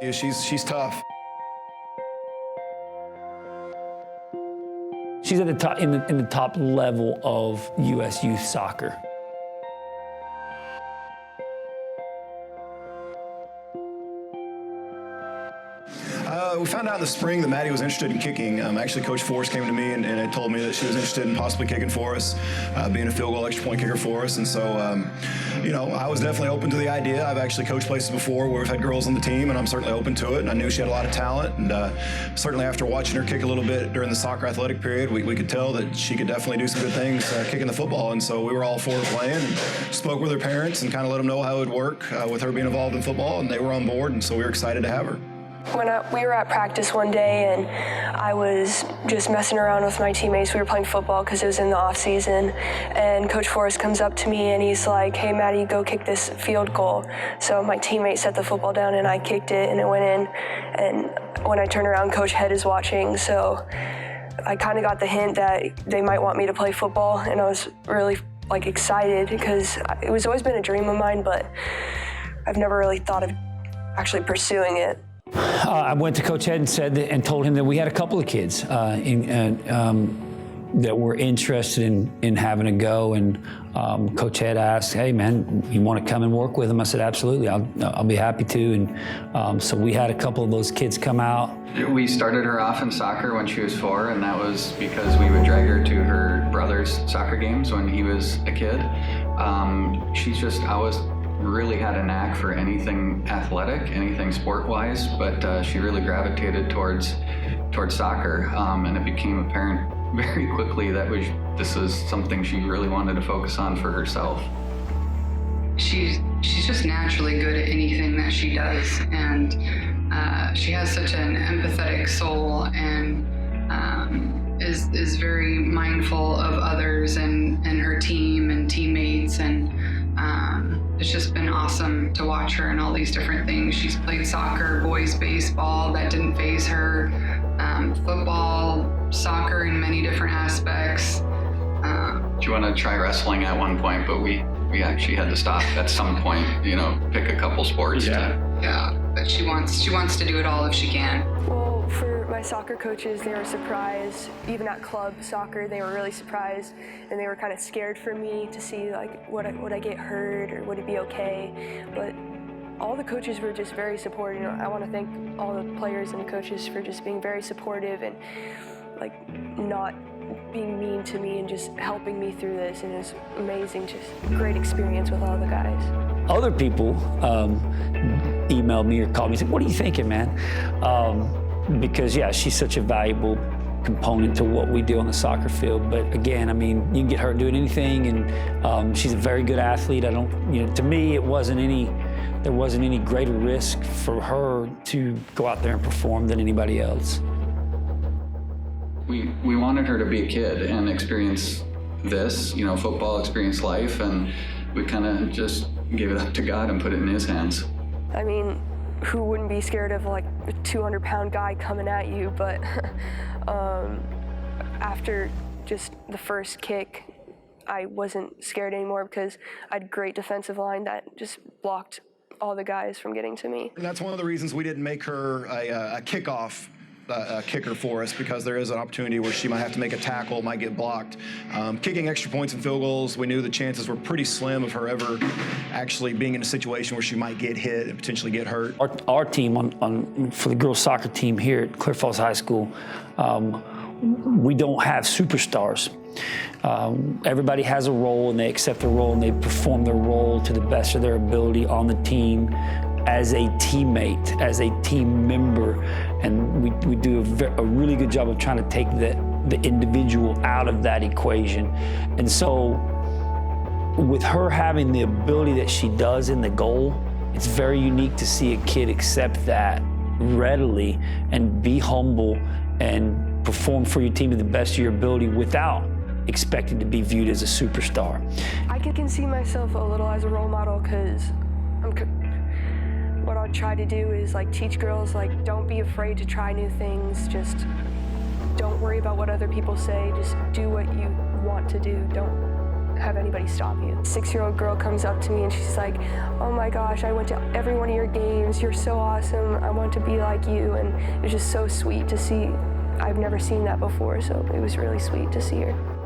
Yeah, she's tough. She's at the top, in the top level of U.S. youth soccer. We found out in the spring that Maddie was interested in kicking. Actually, Coach Forrest came to me and had told me that she was interested in possibly kicking for us, being a field goal extra point kicker for us. And so, you know, I was definitely open to the idea. I've actually coached places before where we've had girls on the team, and I'm certainly open to it. And I knew she had a lot of talent. And certainly after watching her kick a little bit during the soccer athletic period, we could tell that she could definitely do some good things kicking the football. And so we were all for her playing and spoke with her parents and kind of let them know how it would work with her being involved in football. And they were on board, and so we were excited to have her. When we were at practice one day and I was just messing around with my teammates, we were playing football because it was in the off season, and Coach Forrest comes up to me and he's like, "Hey Maddie, go kick this field goal." So my teammate set the football down and I kicked it and it went in, and when I turned around, Coach Head is watching, so I kind of got the hint that they might want me to play football, and I was really excited because it was always been a dream of mine, but I've never really thought of actually pursuing it. I went to Coach Head and told him that we had a couple of kids that were interested in having a go, and Coach Head asked, "Hey man, you want to come and work with them?" I said, "Absolutely, I'll be happy to." And so we had a couple of those kids come out. We started her off in soccer when she was 4, and that was because we would drag her to her brother's soccer games when he was a kid. She's just always really had a knack for anything athletic, anything sport-wise, but she really gravitated towards soccer, and it became apparent very quickly that this is something she really wanted to focus on for herself. She's just naturally good at anything that she does, and she has such an empathetic soul, and is very mindful of others and her team and teammates, and it's just been awesome to watch her in all these different things. She's played soccer, boys baseball, that didn't faze her, football, soccer in many different aspects. She wanted to try wrestling at one point, but we actually had to stop at some point, you know, pick a couple sports. Yeah, but she wants to do it all if she can. Well, for my soccer coaches, they were surprised. Even at club soccer, they were really surprised, and they were kind of scared for me to see would I get hurt or would it be okay. But all the coaches were just very supportive. You know, I want to thank all the players and the coaches for just being very supportive and not being mean to me and just helping me through this. And it was amazing, just great experience with all the guys. Other people emailed me or called me and said, "What are you thinking, man?" Because yeah, she's such a valuable component to what we do on the soccer field. But again, I mean, you can get hurt doing anything, and she's a very good athlete. To me, there wasn't any greater risk for her to go out there and perform than anybody else. We wanted her to be a kid and experience this, you know, football, experience life, and we kind of just gave it up to God and put it in His hands. I mean, who wouldn't be scared of a 200-pound guy coming at you? But after just the first kick, I wasn't scared anymore because I had a great defensive line that just blocked all the guys from getting to me. And that's one of the reasons we didn't make her a kickoff kicker for us, because there is an opportunity where she might have to make a tackle, might get blocked. Kicking extra points and field goals, we knew the chances were pretty slim of her ever actually being in a situation where she might get hit and potentially get hurt. Our team for the girls soccer team here at Clear Falls High School, we don't have superstars. Everybody has a role, and they accept their role, and they perform their role to the best of their ability on the team as a teammate, as a team member, and we do a really good job of trying to take the individual out of that equation. And so with her having the ability that she does in the goal, it's very unique to see a kid accept that readily and be humble and perform for your team to the best of your ability without expecting to be viewed as a superstar. I can see myself a little as a role model, because what I'll try to do is teach girls don't be afraid to try new things. Just don't worry about what other people say. Just do what you want to do. Don't have have anybody stop you. A 6-year-old girl comes up to me and she's like, oh my gosh, I went to every one of your games. You're so awesome. I want to be like you. And it was just so sweet to see. I've never seen that before, so it was really sweet to see her.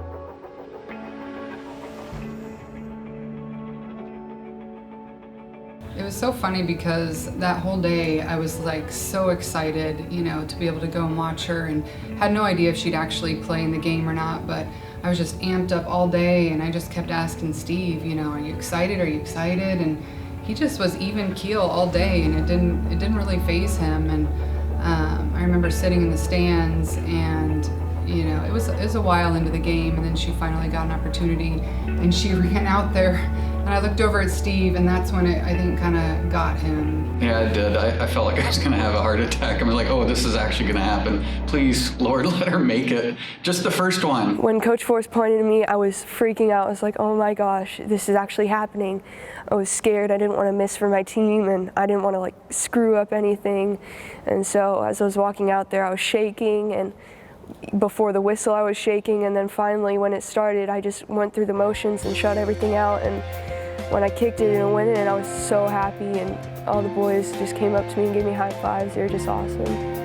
It was so funny because that whole day I was like so excited, you know, to be able to go and watch her, and had no idea if she'd actually play in the game or not, but I was just amped up all day, and I just kept asking Steve, you know, are you excited? Are you excited? And he just was even keel all day, and it didn't really faze him. And I remember sitting in the stands, and you know, it was a while into the game, and then she finally got an opportunity, and she ran out there, and I looked over at Steve, and that's when it, I think, kind of got him. Yeah, it did. I felt like I was going to have a heart attack. I was like, oh, this is actually going to happen. Please, Lord, let her make it. Just the first one. When Coach Forrest pointed to me, I was freaking out. I was like, oh my gosh, this is actually happening. I was scared. I didn't want to miss for my team, and I didn't want to like screw up anything. And so as I was walking out there, I was shaking, and before the whistle I was shaking, and then finally when it started, I just went through the motions and shut everything out. And when I kicked it and it went in, I was so happy, and all the boys just came up to me and gave me high fives. They were just awesome.